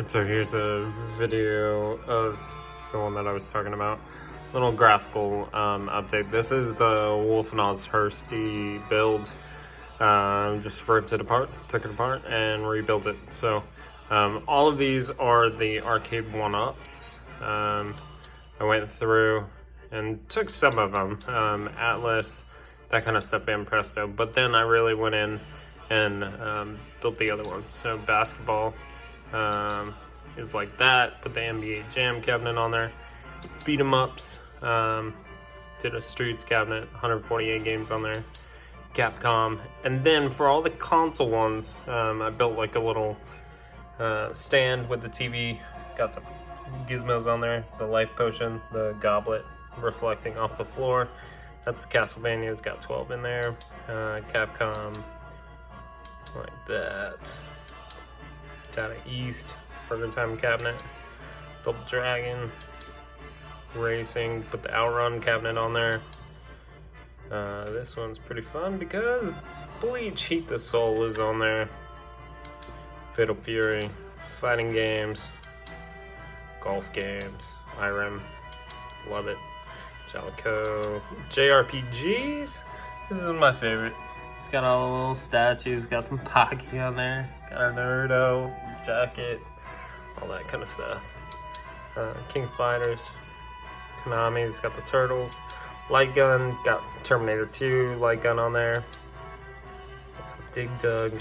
So here's a video of the one that I was talking about. Little graphical update. This is the Wolfanoz Hursty build. Just ripped it apart, took it apart, and rebuilt it. So all of these are the arcade one-ups. I went through and took some of them, Atlas, that kind of stuff, and Presto. But then I really went in and built the other ones. So basketball is like that. Put the NBA Jam cabinet on there. Beat 'em ups. Did a Streets cabinet. 148 games on there. Capcom. And then for all the console ones, I built like a little stand with the TV. Got some gizmos on there. The life potion, the goblet reflecting off the floor. That's the Castlevania. It's got 12 in there. Capcom. Like that. Down East, Burger Time cabinet, Double Dragon, Racing, put the Outrun cabinet on there. This one's pretty fun because Bleach Heat the Soul is on there. Fatal Fury, fighting games, golf games, Irem, love it. Jalico, JRPGs, this is my favorite. It's got all the little statues, got some Pocky on there, got a Naruto jacket, all that kind of stuff. King Fighters, Konami's got the Turtles, Light Gun, got Terminator 2 Light Gun on there. Got some Dig Dug,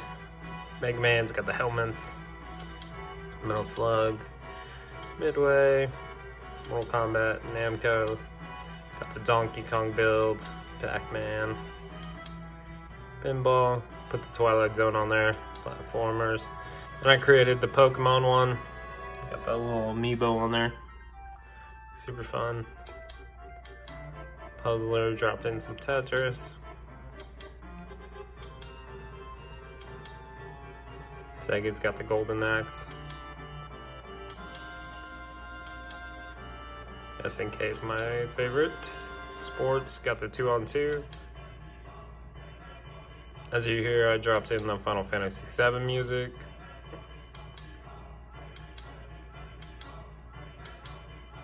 Mega Man's got the helmets, Metal Slug, Midway, Mortal Kombat, Namco, got the Donkey Kong build, Pac-Man. Pinball, put the Twilight Zone on there, platformers. And I created the Pokemon one. Got that little amiibo on there. Super fun. Puzzler, dropped in some Tetris. Sega's got the Golden Axe. SNK is my favorite. Sports, got the 2-on-2. As you hear, I dropped in the Final Fantasy VII music.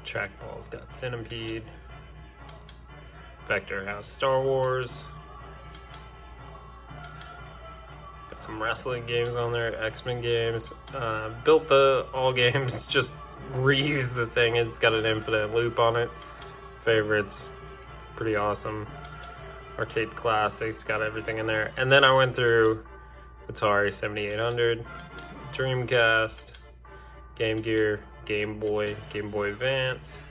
Trackball's got Centipede. Vector has Star Wars. Got some wrestling games on there, X-Men games. Built the all games, just reused the thing. It's got an infinite loop on it. Favorites, pretty awesome. Arcade classics, got everything in there. And then I went through Atari 7800, Dreamcast, Game Gear, Game Boy, Game Boy Advance,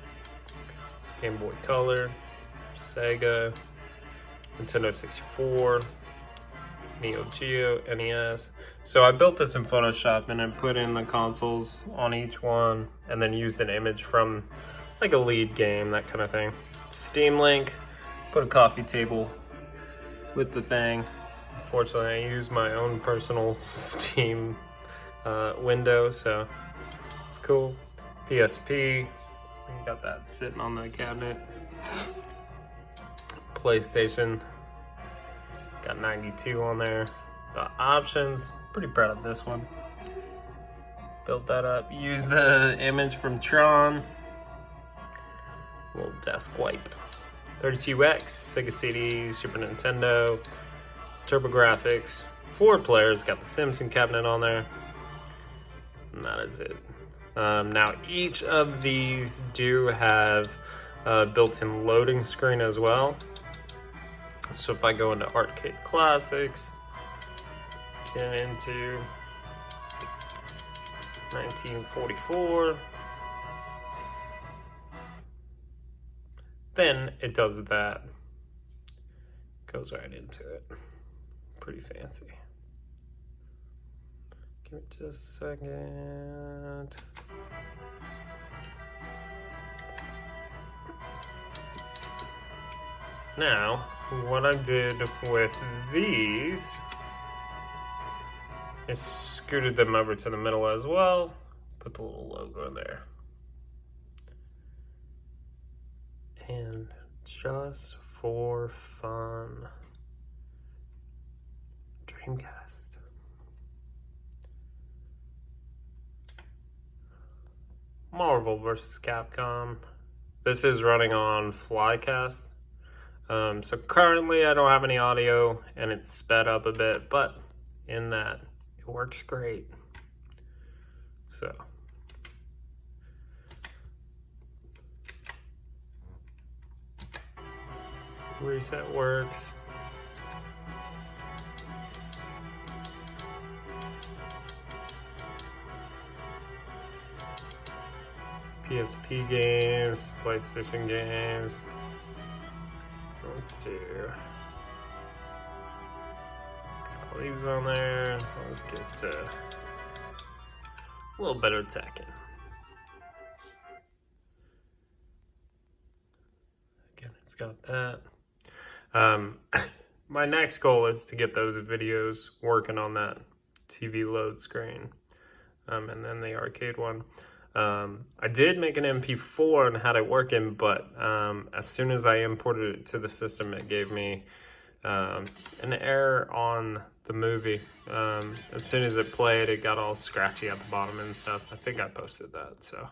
Game Boy Color, Sega, Nintendo 64, Neo Geo, NES. So I built this in Photoshop and then put in the consoles on each one and then used an image from like a lead game, that kind of thing. Steam Link. Put a coffee table with the thing. Unfortunately, I use my own personal Steam window, so it's cool. PSP, got that sitting on the cabinet. PlayStation, got 92 on there. The options, pretty proud of this one. Built that up. Use the image from Tron. Little desk wipe. 32X, Sega CD, Super Nintendo, TurboGrafx, 4 players, got the Simpson cabinet on there, and that is it. Now each of these do have a built-in loading screen as well. So if I go into Arcade Classics, get into 1944, then it does that. Goes right into it. Pretty fancy. Give me just a second. Now, what I did with these is scooted them over to the middle as well. Put the little logo in there. And just for fun, Dreamcast. Marvel vs. Capcom. This is running on Flycast. So currently I don't have any audio and it's sped up a bit, but in that it works great. So reset works. PSP games, PlayStation games. Let's do all these on there. Let's get a little better Tekken. Again, it's got that. My next goal is to get those videos working on that TV load screen, and then the arcade one. I did make an MP4 and had it working, but as soon as I imported it to the system, it gave me an error on the movie. As soon as it played, it got all scratchy at the bottom and stuff. I think I posted that. So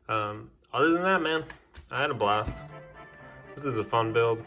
other than that, man, I had a blast. This is a fun build.